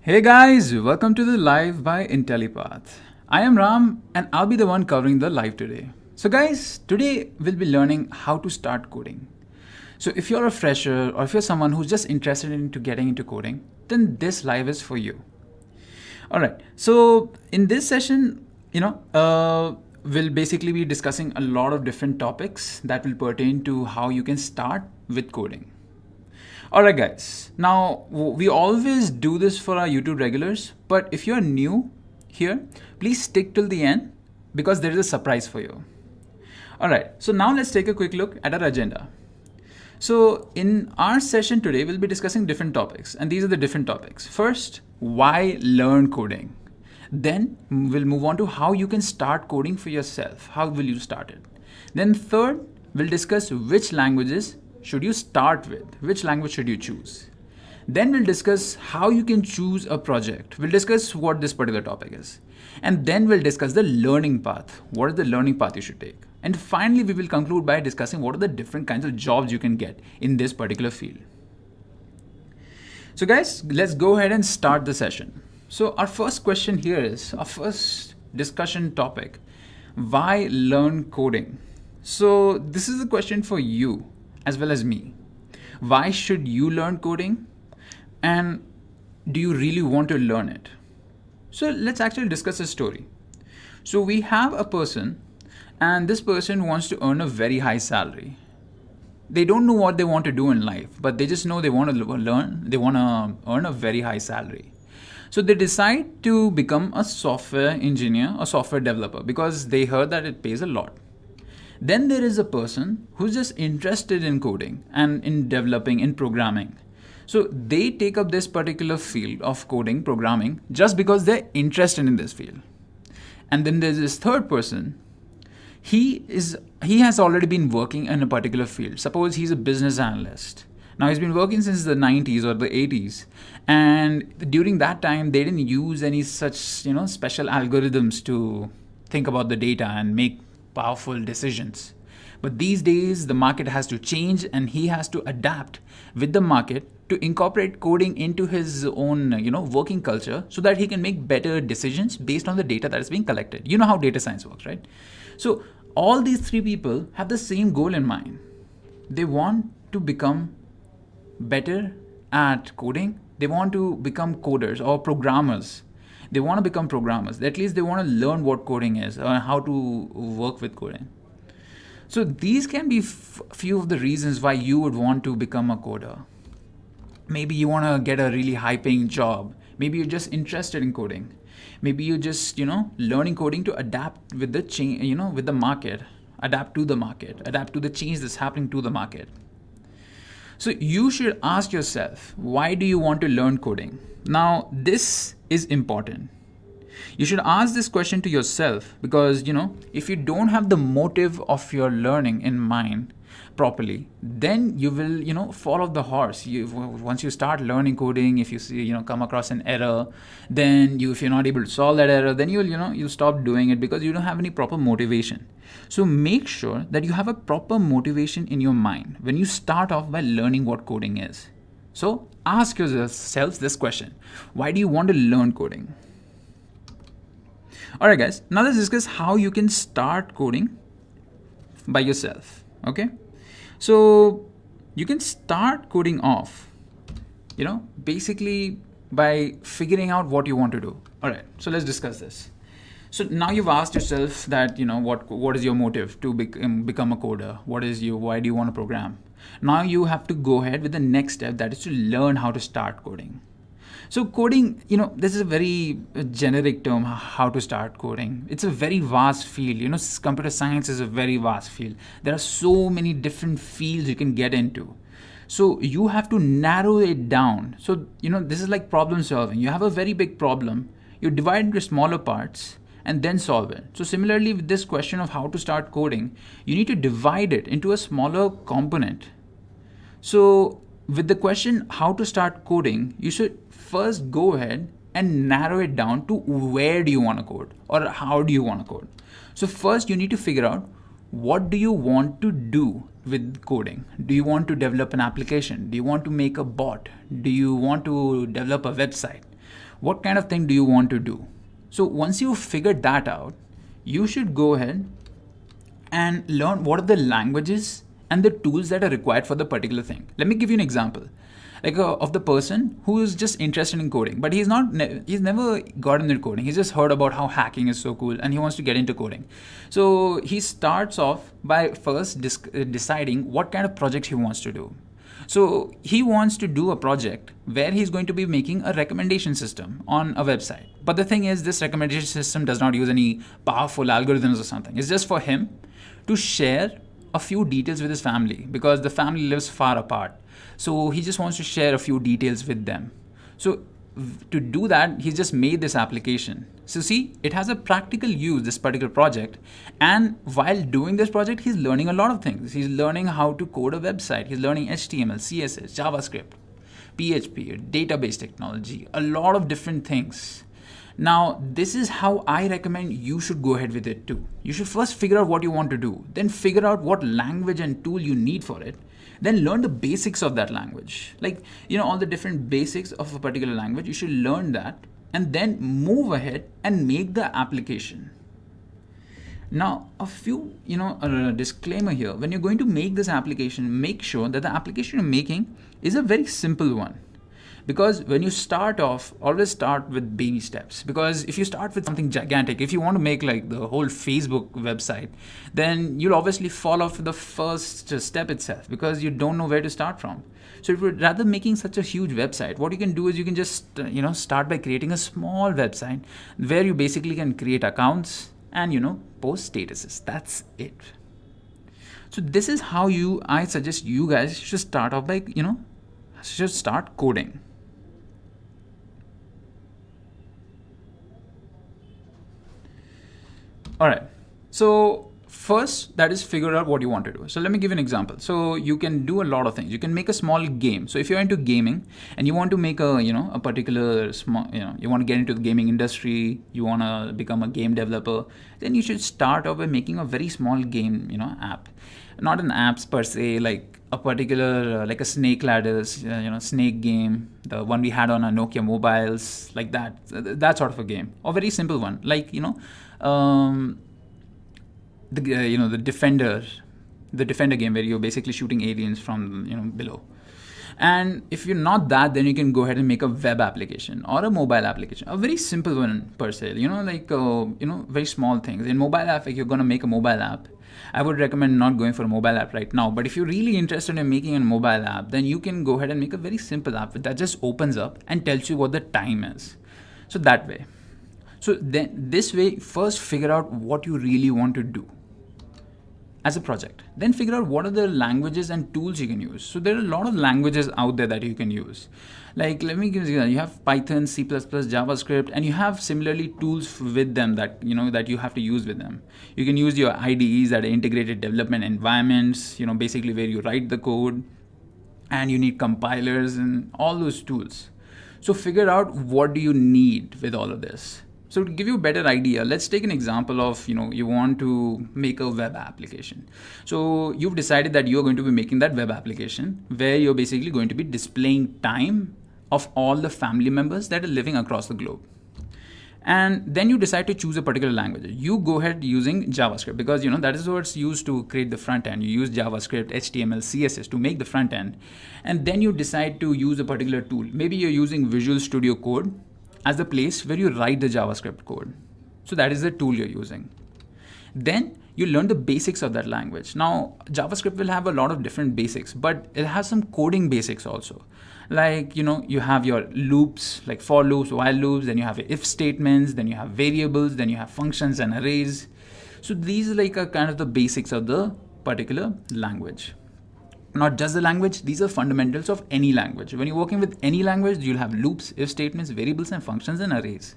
Hey guys, welcome to the live by Intellipaat. I am Ram and I'll be the one covering the live today. So guys, today we'll be learning how to start coding. So if you're a fresher or if you're someone who's just interested into getting into coding, then this live is for you. All right. So in this session, we'll basically be discussing a lot of different topics that will pertain to how you can start with coding. Alright guys, now we always do this for our YouTube regulars, but if you're new here, please stick till the end because there is a surprise for you. Alright, so now let's take a quick look at our agenda. So in our session today, we'll be discussing different topics, and these are the different topics. First, why learn coding? Then we'll move on to how you can start coding for yourself. How will you start it? Then third, we'll discuss which languages should you start with? Which language should you choose? Then we'll discuss how you can choose a project. We'll discuss what this particular topic is. And then we'll discuss the learning path. What is the learning path you should take? And finally, we will conclude by discussing what are the different kinds of jobs you can get in this particular field. So guys, let's go ahead and start the session. So our first question here is, our first discussion topic, why learn coding? So this is a question for you as well as me. Why should you learn coding? And do you really want to learn it? So let's actually discuss a story. So we have a person, and this person wants to earn a very high salary. They don't know what they want to do in life, but they just know they want to learn, they want to earn a very high salary. So they decide to become a software engineer or software developer because they heard that it pays a lot. Then there is a person who's just interested in coding and in developing, in programming. So they take up this particular field of coding, programming, just because they're interested in this field. And then there's this third person. He has already been working in a particular field. Suppose he's a business analyst. Now he's been working since the 90s or the 80s. And during that time, they didn't use any such, special algorithms to think about the data and make powerful decisions. But these days the market has to change and he has to adapt with the market to incorporate coding into his own working culture so that he can make better decisions based on the data that is being collected. You know how data science works, right? So all these three people have the same goal in mind. They want to become better at coding. They want to become coders or programmers. They want to become programmers. At least they want to learn what coding is or how to work with coding. So these can be few of the reasons why you would want to become a coder. Maybe you want to get a really high paying job. Maybe you're just interested in coding. Maybe you're just, learning coding to adapt with the change, with the market, adapt to the market, adapt to the change that's happening to the market. So you should ask yourself, why do you want to learn coding? Now, this is important. You should ask this question to yourself because, if you don't have the motive of your learning in mind properly, then you will, fall off the horse. Once you start learning coding, if you see, come across an error, then if you're not able to solve that error, then you'll stop doing it because you don't have any proper motivation. So make sure that you have a proper motivation in your mind when you start off by learning what coding is. So ask yourselves this question. Why do you want to learn coding? Alright guys, now let's discuss how you can start coding by yourself. Okay, so you can start coding off, basically by figuring out what you want to do. Alright, so let's discuss this. So now you've asked yourself that, what is your motive to become a coder? Why do you want to program? Now you have to go ahead with the next step, that is to learn how to start coding. So coding, this is a very generic term, how to start coding. It's a very vast field. Computer science is a very vast field. There are so many different fields you can get into. So you have to narrow it down. So, this is like problem solving. You have a very big problem. You divide into smaller parts and then solve it. So similarly with this question of how to start coding, you need to divide it into a smaller component. So with the question how to start coding, you should first go ahead and narrow it down to where do you want to code or how do you want to code. So first you need to figure out what do you want to do with coding. Do you want to develop an application? Do you want to make a bot? Do you want to develop a website? What kind of thing do you want to do? So once you figured that out, you should go ahead and learn what are the languages and the tools that are required for the particular thing. Let me give you an example, like of the person who is just interested in coding, but he's never gotten into coding. He's just heard about how hacking is so cool and he wants to get into coding. So he starts off by first deciding what kind of project he wants to do. So he wants to do a project where he's going to be making a recommendation system on a website. But the thing is, this recommendation system does not use any powerful algorithms or something. It's just for him to share a few details with his family, because the family lives far apart. So he just wants to share a few details with them. So to do that, he's just made this application. So see, it has a practical use, this particular project. And while doing this project, he's learning a lot of things. He's learning how to code a website. He's learning HTML, CSS, JavaScript, PHP, database technology, a lot of different things. Now, this is how I recommend you should go ahead with it too. You should first figure out what you want to do, then figure out what language and tool you need for it, then learn the basics of that language. Like, all the different basics of a particular language, you should learn that and then move ahead and make the application. Now, a few, a disclaimer here. When you're going to make this application, make sure that the application you're making is a very simple one. Because when you start off, always start with baby steps. Because if you start with something gigantic, if you want to make like the whole Facebook website, then you'll obviously fall off the first step itself because you don't know where to start from. So if you're rather making such a huge website, what you can do is you can just, start by creating a small website where you basically can create accounts and, post statuses. That's it. So this is how I suggest you guys should start off by, should start coding. All right. So first, that is figure out what you want to do. So let me give you an example. So you can do a lot of things. You can make a small game. So if you're into gaming and you want to make a particular small, you want to get into the gaming industry, you want to become a game developer, then you should start off by making a very small game, app. Not an apps per se, like a particular, like a snake ladders, snake game, the one we had on our Nokia mobiles, like that sort of a game, or very simple one, like, the defender game where you're basically shooting aliens from, below. And if you're not that, then you can go ahead and make a web application or a mobile application, a very simple one per se, very small things. In mobile app, if you're going to make a mobile app, I would recommend not going for a mobile app right now. But if you're really interested in making a mobile app, then you can go ahead and make a very simple app that just opens up and tells you what the time is. So that way. So then this way, first figure out what you really want to do as a project. Then figure out what are the languages and tools you can use. So there are a lot of languages out there that you can use. Like, let me give you, you have Python, C++, JavaScript, and you have similarly tools with them that, that you have to use with them. You can use your IDEs, that are integrated development environments, basically where you write the code, and you need compilers and all those tools. So figure out what do you need with all of this. So to give you a better idea, let's take an example of, you want to make a web application. So you've decided that you're going to be making that web application where you're basically going to be displaying time of all the family members that are living across the globe. And then you decide to choose a particular language. You go ahead using JavaScript because, that is what's used to create the front end. You use JavaScript, HTML, CSS to make the front end. And then you decide to use a particular tool. Maybe you're using Visual Studio Code as the place where you write the JavaScript code. So that is the tool you're using. Then you learn the basics of that language. Now, JavaScript will have a lot of different basics, but it has some coding basics also. Like, you have your loops, like for loops, while loops, then you have if statements, then you have variables, then you have functions and arrays. So these are like a kind of the basics of the particular language. Not just the language, these are fundamentals of any language. When you're working with any language, you'll have loops, if statements, variables, and functions and arrays.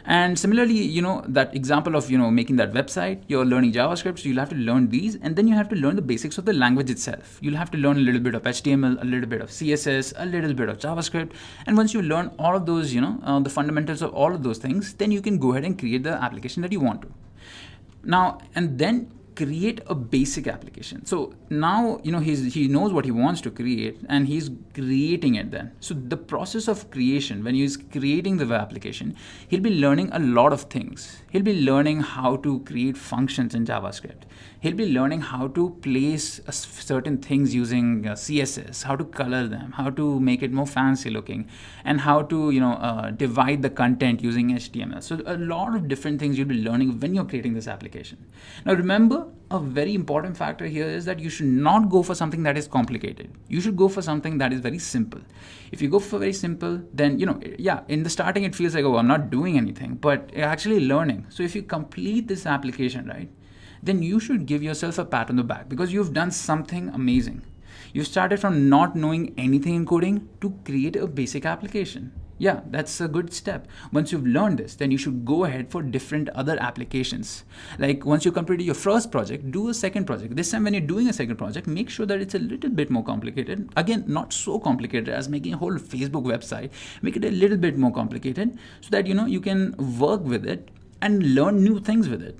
And similarly, that example of, making that website, you're learning JavaScript, so you'll have to learn these, and then you have to learn the basics of the language itself. You'll have to learn a little bit of HTML, a little bit of CSS, a little bit of JavaScript. And once you learn all of those, the fundamentals of all of those things, then you can go ahead and create the application that you want to. Now, and then create a basic application. So now, he knows what he wants to create and he's creating it then. So the process of creation, when he's creating the web application, he'll be learning a lot of things. He'll be learning how to create functions in JavaScript. He'll be learning how to place certain things using CSS, how to color them, how to make it more fancy looking, and how to divide the content using HTML. So a lot of different things you'll be learning when you're creating this application. Now remember, a very important factor here is that you should not go for something that is complicated. You should go for something that is very simple. If you go for very simple, then in the starting it feels like, oh, I'm not doing anything, but you're actually learning. So if you complete this application right, then you should give yourself a pat on the back because you've done something amazing. You started from not knowing anything in coding to create a basic application. Yeah, that's a good step. Once you've learned this, then you should go ahead for different other applications. Like once you completed your first project, do a second project. This time when you're doing a second project, make sure that it's a little bit more complicated. Again, not so complicated as making a whole Facebook website. Make it a little bit more complicated so that you can work with it and learn new things with it.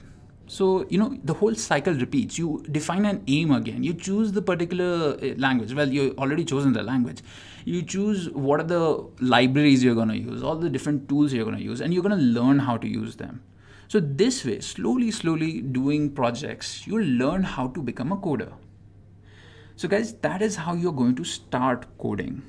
So, the whole cycle repeats. You define an aim again. You choose the particular language. Well, you already chosen the language. You choose what are the libraries you're going to use, all the different tools you're going to use, and you're going to learn how to use them. So this way, slowly doing projects, you'll learn how to become a coder. So guys, that is how you're going to start coding.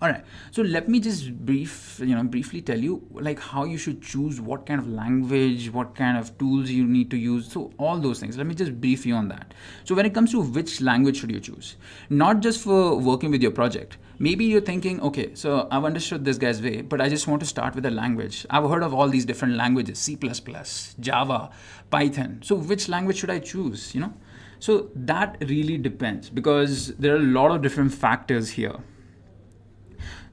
All right, so let me just briefly tell you like how you should choose what kind of language, what kind of tools you need to use. So all those things, let me just brief you on that. So when it comes to which language should you choose, not just for working with your project, maybe you're thinking, okay, so I've understood this guy's way, but I just want to start with a language. I've heard of all these different languages, C++, Java, Python. So which language should I choose, So that really depends because there are a lot of different factors here.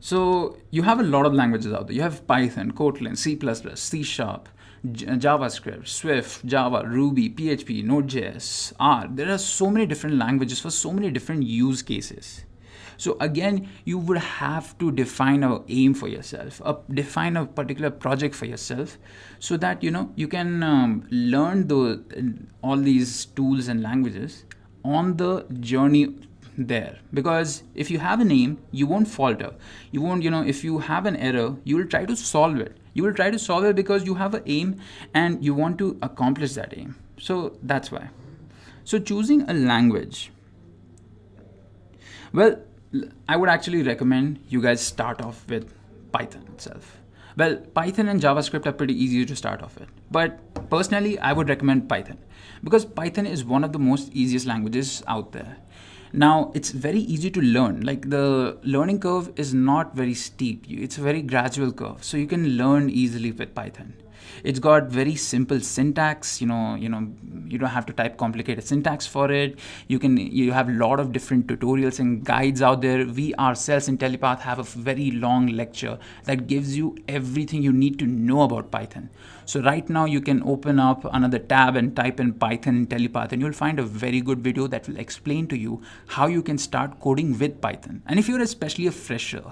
So you have a lot of languages out there. You have Python, Kotlin, C++, C#, JavaScript, Swift, Java, Ruby, PHP, Node.js, R. There are so many different languages for so many different use cases. So again, you would have to define an aim for yourself, define a particular project for yourself so that, you can learn all these tools and languages on the journey there. Because if you have an aim, you won't falter. You won't, if you have an error, you will try to solve it. You will try to solve it because you have an aim and you want to accomplish that aim. So that's why. So choosing a language. Well, I would actually recommend you guys start off with Python itself. Well, Python and JavaScript are pretty easy to start off with. But personally, I would recommend Python because Python is one of the most easiest languages out there. Now, it's very easy to learn. Like the learning curve is not very steep. It's a very gradual curve. So you can learn easily with Python. It's got very simple syntax, you don't have to type complicated syntax for it. You have a lot of different tutorials and guides out there. We ourselves in Intellipaat have a very long lecture that gives you everything you need to know about Python. So right now you can open up another tab and type in Python Intellipaat and you'll find a very good video that will explain to you how you can start coding with Python. And if you're especially a fresher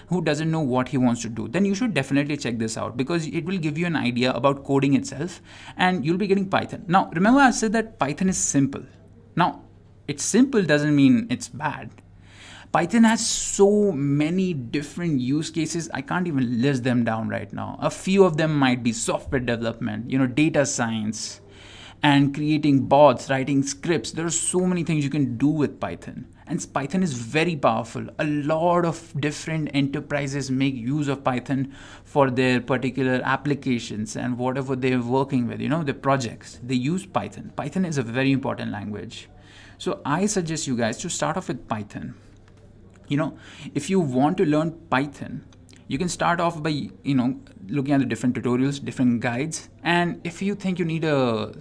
who doesn't know what he wants to do, then you should definitely check this out because it will give you an idea about coding itself and you'll be getting Python. Now, remember I said that Python is simple. Now, it's simple doesn't mean it's bad. Python has so many different use cases. I can't even list them down right now. A few of them might be software development, data science, and creating bots, writing scripts. There are so many things you can do with Python. And Python is very powerful. A lot of different enterprises make use of Python for their particular applications and whatever they're working with, the projects. They use Python. Python is a very important language. So I suggest you guys to start off with Python. If you want to learn Python, you can start off by, looking at the different tutorials, different guides. And if you think you need a,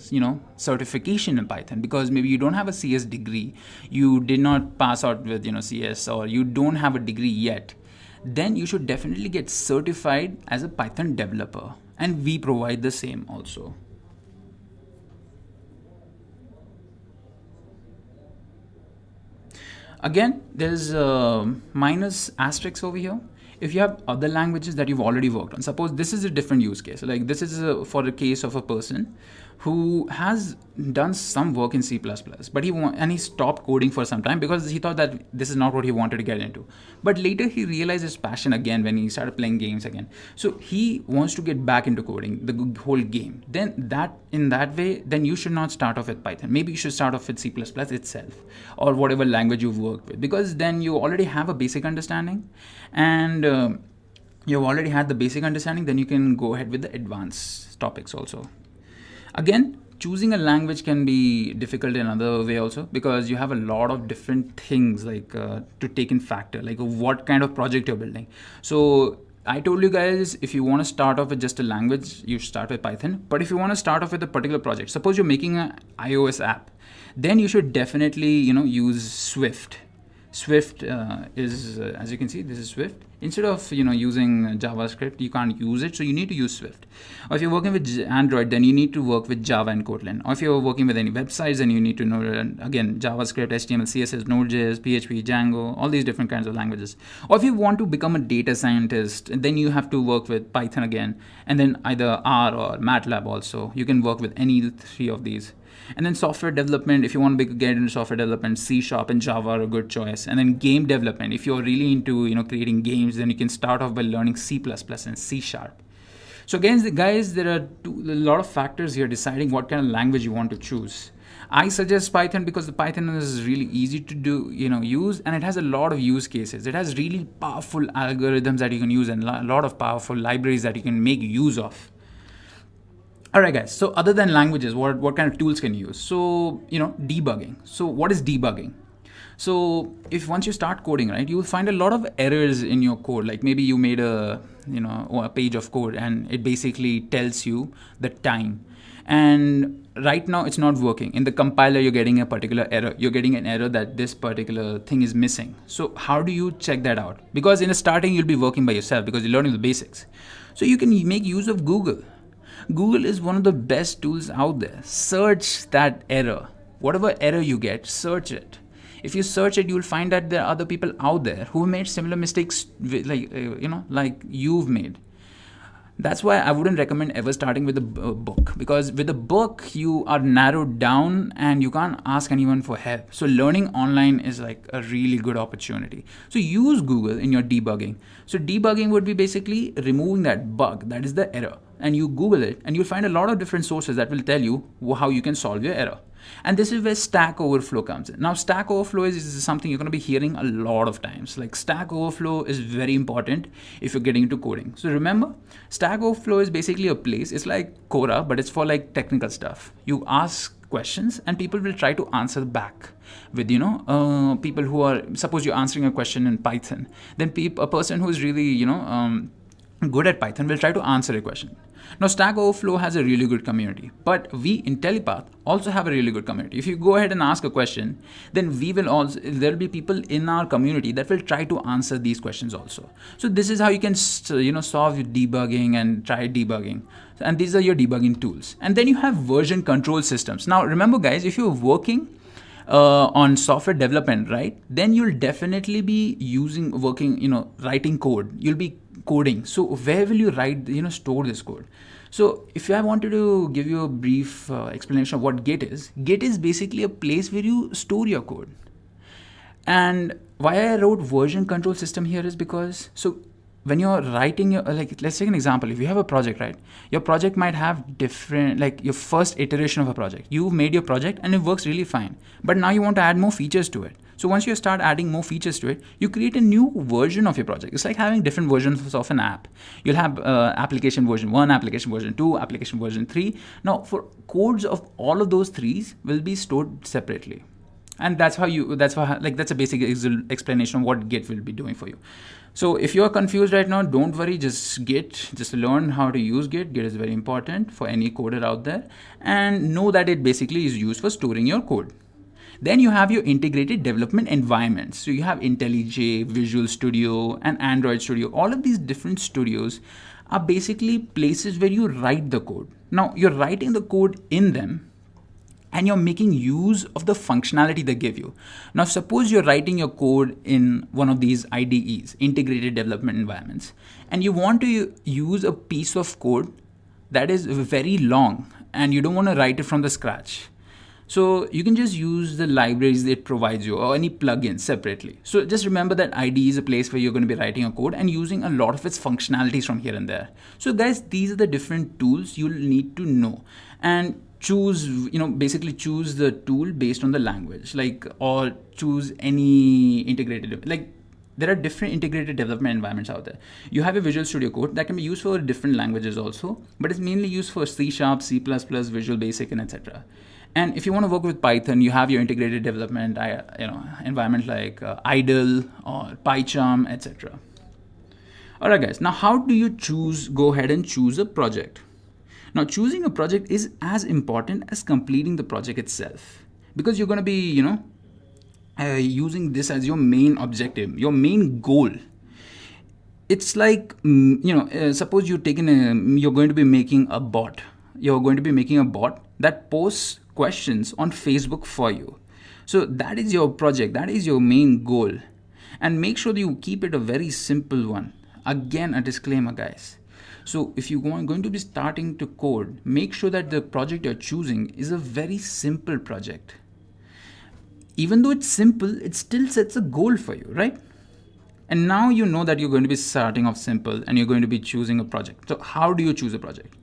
certification in Python, because maybe you don't have a CS degree, you did not pass out with, CS, or you don't have a degree yet, then you should definitely get certified as a Python developer. And we provide the same also. Again, there's minus asterisks over here. If you have other languages that you've already worked on, suppose this is a different use case. Like this is for the case of a person who has done some work in C++, but he stopped coding for some time because he thought that this is not what he wanted to get into. But later he realized his passion again when he started playing games again. So he wants to get back into coding the whole game. Then in that way, then you should not start off with Python. Maybe you should start off with C++ itself or whatever language you've worked with, because then you already have a basic understanding, and you've already had the basic understanding. Then you can go ahead with the advanced topics also. Again, choosing a language can be difficult in another way also, because you have a lot of different things like to take in factor, like what kind of project you're building. So I told you guys, if you want to start off with just a language, you start with Python. But if you want to start off with a particular project, suppose you're making an iOS app, then you should definitely use Swift. Swift is, as you can see, this is Swift. Instead of using JavaScript, you can't use it, so you need to use Swift. Or if you're working with Android, then you need to work with Java and Kotlin. Or if you're working with any websites, then you need to know again JavaScript, HTML, CSS, Node.js, PHP, Django, all these different kinds of languages. Or if you want to become a data scientist, then you have to work with Python again, and then either R or MATLAB also. You can work with any three of these. And then software development, if you want to get into software development, C# and Java are a good choice. And then game development, if you're really into creating games, then you can start off by learning C++ and C#. So again, guys, there are a lot of factors here deciding what kind of language you want to choose. I suggest Python because the Python is really easy to use, and it has a lot of use cases. It has really powerful algorithms that you can use and a lot of powerful libraries that you can make use of. All right, guys. So other than languages, what kind of tools can you use? So, debugging. So what is debugging? So if once you start coding, right, you will find a lot of errors in your code. Like maybe you made a page of code and it basically tells you the time. And right now it's not working. In the compiler, you're getting a particular error. You're getting an error that this particular thing is missing. So how do you check that out? Because in the starting, you'll be working by yourself because you're learning the basics. So you can make use of Google. Google is one of the best tools out there. Search that error. Whatever error you get, search it. If you search it, you'll find that there are other people out there who made similar mistakes like you've made. That's why I wouldn't recommend ever starting with a book, because with a book, you are narrowed down and you can't ask anyone for help. So learning online is like a really good opportunity. So use Google in your debugging. So debugging would be basically removing that bug, that is the error. And you Google it and you'll find a lot of different sources that will tell you how you can solve your error. And this is where Stack Overflow comes in. Now, Stack Overflow is something you're going to be hearing a lot of times. Like Stack Overflow is very important if you're getting into coding. So remember, Stack Overflow is basically a place. It's like Quora, but it's for like technical stuff. You ask questions and people will try to answer back with, people who are, suppose you're answering a question in Python, then a person who is really, good at Python will try to answer a question. Now, Stack Overflow has a really good community, but we Intellipaat also have a really good community. If you go ahead and ask a question, then there'll be people in our community that will try to answer these questions also. So this is how you can, solve your debugging and try debugging. And these are your debugging tools. And then you have version control systems. Now, remember guys, if you're working on software development, right, then you'll definitely be writing code. You'll be coding. So where will you store this code? So if I wanted to give you a brief explanation of what Git is basically a place where you store your code. And why I wrote version control system here is because, so when you're writing let's take an example. If you have a project, right, your project might have different, like your first iteration of a project. You've made your project and it works really fine. But now you want to add more features to it. So once you start adding more features to it, you create a new version of your project. It's like having different versions of an app. You'll have application version 1, application version 2, application version 3. Now, for codes of all of those threes will be stored separately. And that's a basic explanation of what Git will be doing for you. So if you're confused right now, don't worry, just learn how to use Git. Git is very important for any coder out there, and know that it basically is used for storing your code. Then you have your integrated development environments. So you have IntelliJ, Visual Studio, and Android Studio. All of these different studios are basically places where you write the code. Now you're writing the code in them, and you're making use of the functionality they give you. Now, suppose you're writing your code in one of these IDEs, integrated development environments, and you want to use a piece of code that is very long and you don't want to write it from the scratch. So you can just use the libraries that it provides you or any plugins separately. So just remember that IDE is a place where you're going to be writing a code and using a lot of its functionalities from here and there. So guys, these are the different tools you'll need to know, and choose, basically choose the tool based on the language, or choose any integrated, there are different integrated development environments out there. You have a Visual Studio Code that can be used for different languages also, but it's mainly used for C#, C++, Visual Basic, and etc. And if you want to work with Python, you have your integrated development environment like IDLE or PyCharm, etc. All right, guys. Now, how do you go ahead and choose a project? Now, choosing a project is as important as completing the project itself, because you're going to be, using this as your main objective, your main goal. It's like, suppose you're going to be making a bot. You're going to be making a bot that posts questions on Facebook for you. So that is your project. That is your main goal. And make sure that you keep it a very simple one. Again, a disclaimer, guys. So if you're going to be starting to code, make sure that the project you're choosing is a very simple project. Even though it's simple, it still sets a goal for you, right? And now you know that you're going to be starting off simple and you're going to be choosing a project. So how do you choose a project?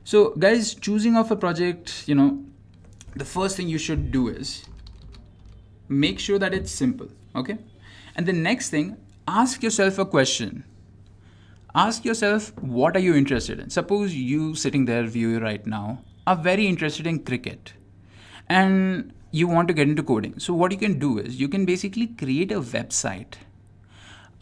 So guys, choosing of a project, the first thing you should do is make sure that it's simple, okay? And the next thing, ask yourself a question. Ask yourself, what are you interested in? Suppose you sitting there viewing right now are very interested in cricket and you want to get into coding. So what you can do is you can basically create a website,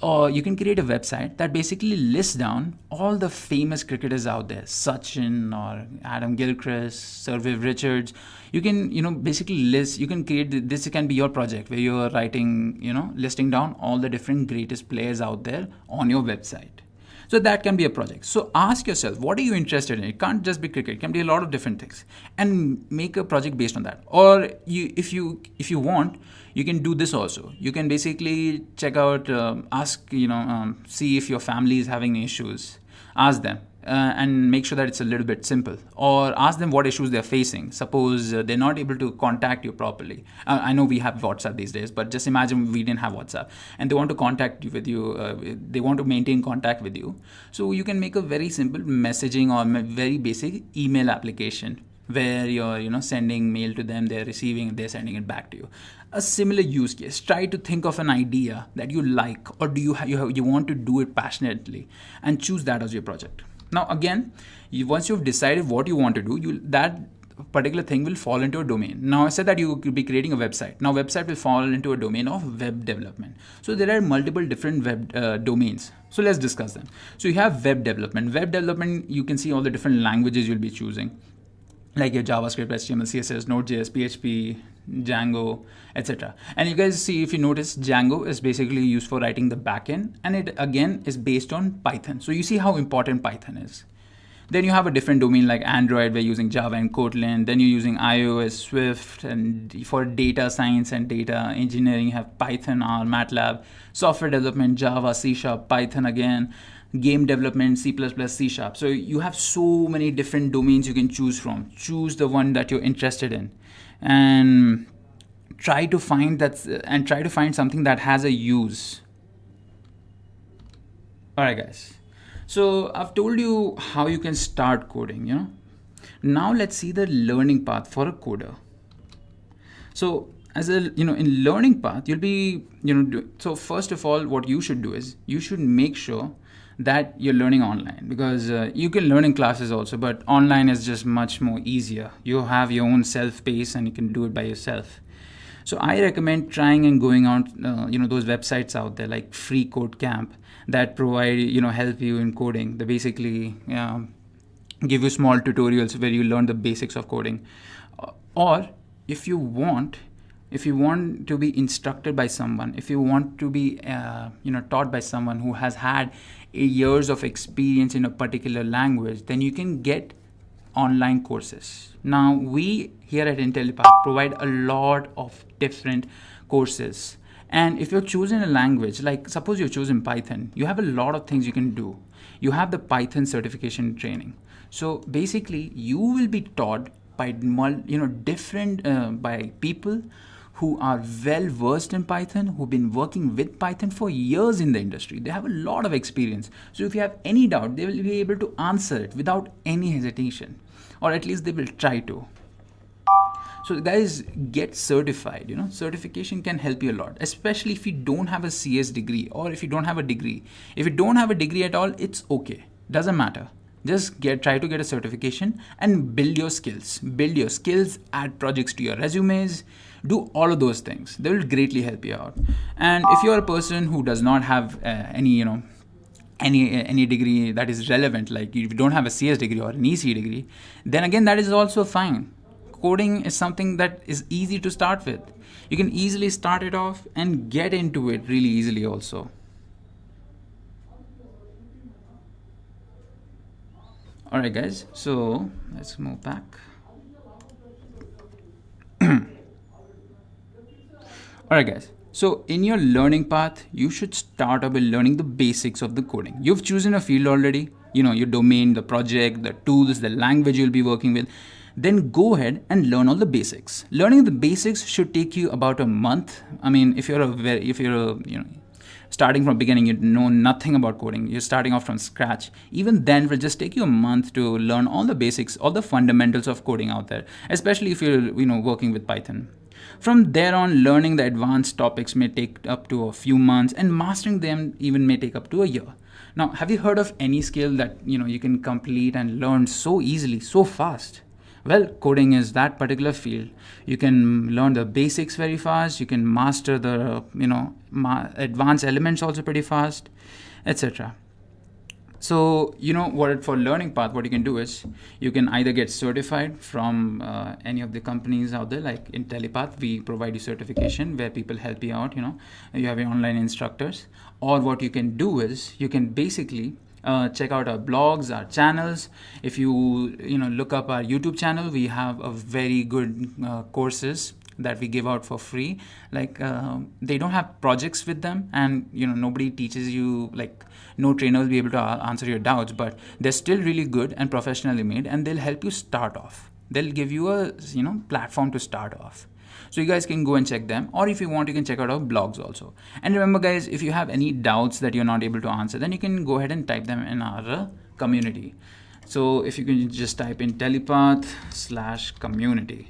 or you can create a website that basically lists down all the famous cricketers out there, Sachin or Adam Gilchrist, Sir Viv Richards. You can, basically list, you can create, this can be your project where you're writing, listing down all the different greatest players out there on your website. So that can be a project. So ask yourself, what are you interested in? It can't just be cricket. It can be a lot of different things, and make a project based on that. Or if you want, you can do this also. You can basically check out, ask, see if your family is having issues. Ask them. And make sure that it's a little bit simple, or ask them what issues they're facing. Suppose they're not able to contact you properly. I know we have WhatsApp these days, but just imagine we didn't have WhatsApp and they want to contact you they want to maintain contact with you. So you can make a very simple messaging or very basic email application where you're sending mail to them, they're receiving, they're sending it back to you. A similar use case. Try to think of an idea that you like, or do you want to do it passionately, and choose that as your project. Now again, once you've decided what you want to do, that particular thing will fall into a domain. Now I said that you could be creating a website. Now website will fall into a domain of web development. So there are multiple different web domains. So let's discuss them. So you have web development. Web development, you can see all the different languages you'll be choosing, like your JavaScript, HTML, CSS, Node.js, PHP, Django, etc. And you guys see, if you notice, Django is basically used for writing the backend, and it again is based on Python. So you see how important Python is. Then you have a different domain like Android, we're using Java and Kotlin. Then you're using iOS, Swift, and for data science and data engineering, you have Python, R, MATLAB. Software development, Java, C#, Python again. Game development, C++, C#. So you have so many different domains you can choose from. Choose the one that you're interested in, and try to find something that has a use. All right, guys. So I've told you how you can start coding, Now let's see the learning path for a coder. So in learning path, you'll be, so first of all, what you should do is you should make sure that you're learning online, because you can learn in classes also, but online is just much more easier. You have your own self-pace and you can do it by yourself. So I recommend trying and going out, those websites out there like Free Code Camp that provide, help you in coding. They basically give you small tutorials where you learn the basics of coding. Or if you want to be instructed by someone, if you want to be taught by someone who has had years of experience in a particular language, then you can get online courses. Now we here at Intellipaat provide a lot of different courses, and if you're choosing a language, like suppose you're choosing Python, you have a lot of things you can do. You have the Python certification training. So basically you will be taught by different by people who are well versed in Python, who've been working with Python for years in the industry. They have a lot of experience. So if you have any doubt, they will be able to answer it without any hesitation, or at least they will try to. So guys, get certified. Certification can help you a lot, especially if you don't have a CS degree, or if you don't have a degree. If you don't have a degree at all, it's okay. Doesn't matter. Just try to get a certification and build your skills. Build your skills, add projects to your resumes, do all of those things. They will greatly help you out. And if you're a person who does not have any degree that is relevant, like if you don't have a CS degree or an EC degree, then again, that is also fine. Coding is something that is easy to start with. You can easily start it off and get into it really easily also. All right, guys, so let's move back. All right, guys. So in your learning path, you should start up with learning the basics of the coding. You've chosen a field already, your domain, the project, the tools, the language you'll be working with. Then go ahead and learn all the basics. Learning the basics should take you about a month. I mean, if you're starting from beginning, you know nothing about coding, you're starting off from scratch, even then it will just take you a month to learn all the basics, all the fundamentals of coding out there, especially if you're working with Python. From there on, learning the advanced topics may take up to a few months, and mastering them even may take up to a year. Now, have you heard of any skill that you can complete and learn so easily, so fast? Well, coding is that particular field. You can learn the basics very fast. You can master the advanced elements also pretty fast, etc. So what for learning path, what you can do is you can either get certified from any of the companies out there like Intellipaat. We provide you certification where people help you out. You have your online instructors. Or what you can do is you can basically check out our blogs, our channels. If you look up our YouTube channel, we have a very good courses that we give out for free. Like they don't have projects with them, and nobody teaches you, like no trainer will be able to answer your doubts, but they're still really good and professionally made, and they'll help you start off. They'll give you a platform to start off. So you guys can go and check them, or if you want, you can check out our blogs also. And remember guys, if you have any doubts that you're not able to answer, then you can go ahead and type them in our community. So if you can just type in Intellipaat/community.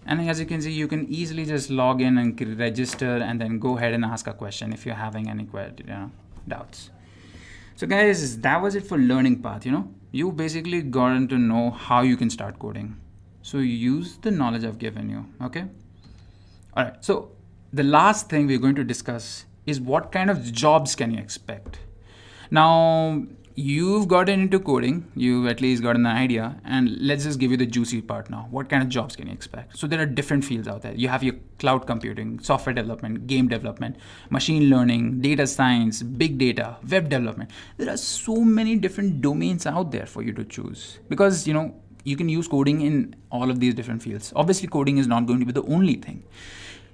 And as you can see, you can easily just log in and register and then go ahead and ask a question if you're having any doubts. So guys, that was it for learning path. You basically gotten to know how you can start coding. So use the knowledge I've given you, okay? All right, so the last thing we're going to discuss is what kind of jobs can you expect? Now, you've gotten into coding, you've at least gotten an idea, and let's just give you the juicy part now. What kind of jobs can you expect? So there are different fields out there. You have your cloud computing, software development, game development, machine learning, data science, big data, web development. There are so many different domains out there for you to choose, because you can use coding in all of these different fields. Obviously, coding is not going to be the only thing.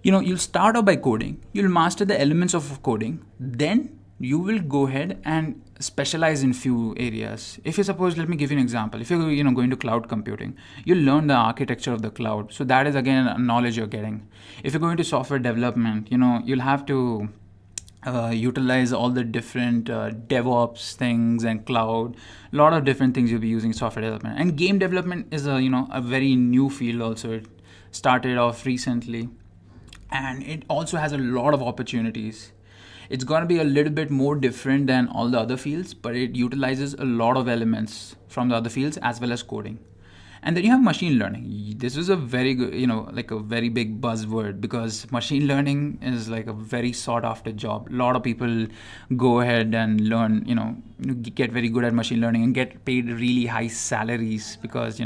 You'll start off by coding, you'll master the elements of coding, then you will go ahead and specialize in few areas. If you suppose, let me give you an example. If you're going to cloud computing, you'll learn the architecture of the cloud. So that is again a knowledge you're getting. If you're going to software development, you'll have to utilize all the different DevOps things and cloud. A lot of different things you'll be using software development. And game development is a very new field also. It started off recently, and it also has a lot of opportunities. It's going to be a little bit more different than all the other fields, but it utilizes a lot of elements from the other fields as well as coding. And then you have machine learning. This is a very good, like a very big buzzword, because machine learning is like a very sought after job. A lot of people go ahead and learn, get very good at machine learning and get paid really high salaries because,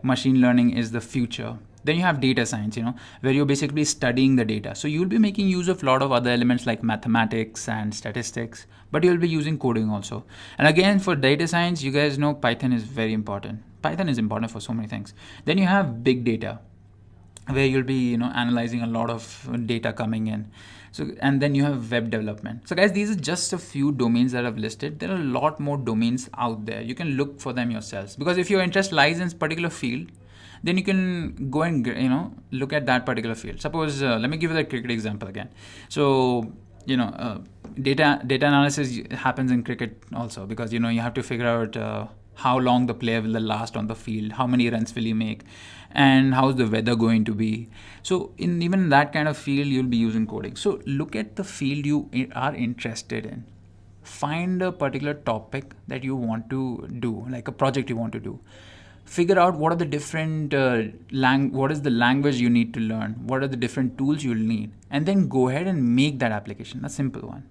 machine learning is the future. Then you have data science, where you're basically studying the data. So you'll be making use of a lot of other elements like mathematics and statistics, but you'll be using coding also. And again, for data science, you guys know Python is very important. Python is important for so many things. Then you have big data, where you'll be, analyzing a lot of data coming in. So, and then you have web development. So guys, these are just a few domains that I've listed. There are a lot more domains out there. You can look for them yourselves, because if your interest lies in a particular field, then you can go and look at that particular field. Suppose let me give you the cricket example again. So data analysis happens in cricket also, because you have to figure out how long the player will last on the field, how many runs will he make, and how's the weather going to be. So even that kind of field, you'll be using coding. So look at the field you are interested in. Find a particular topic that you want to do, like a project you want to do. Figure out what are the different what is the language you need to learn, what are the different tools you'll need, and then go ahead and make that application, a simple one.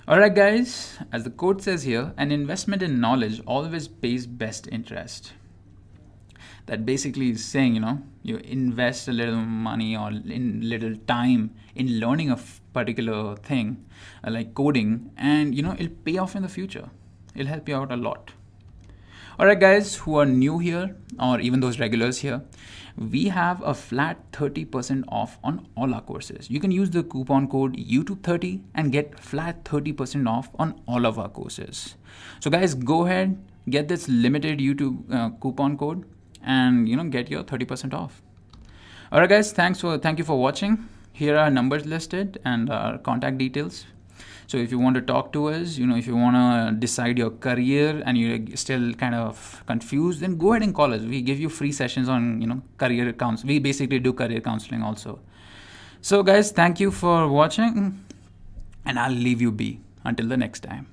Alright guys, as the quote says here, an investment in knowledge always pays best interest. That basically is saying, you invest a little money or in little time in learning a particular thing, like coding, and it'll pay off in the future. It'll help you out a lot. Alright guys, who are new here, or even those regulars here, we have a flat 30% off on all our courses. You can use the coupon code YouTube30 and get flat 30% off on all of our courses. So guys, go ahead, get this limited YouTube coupon code, and get your 30% off. Alright guys, thank you for watching. Here are numbers listed and our contact details. So if you want to talk to us, if you want to decide your career and you're still kind of confused, then go ahead and call us. We give you free sessions on, career counseling. We basically do career counseling also. So guys, thank you for watching, and I'll leave you be until the next time.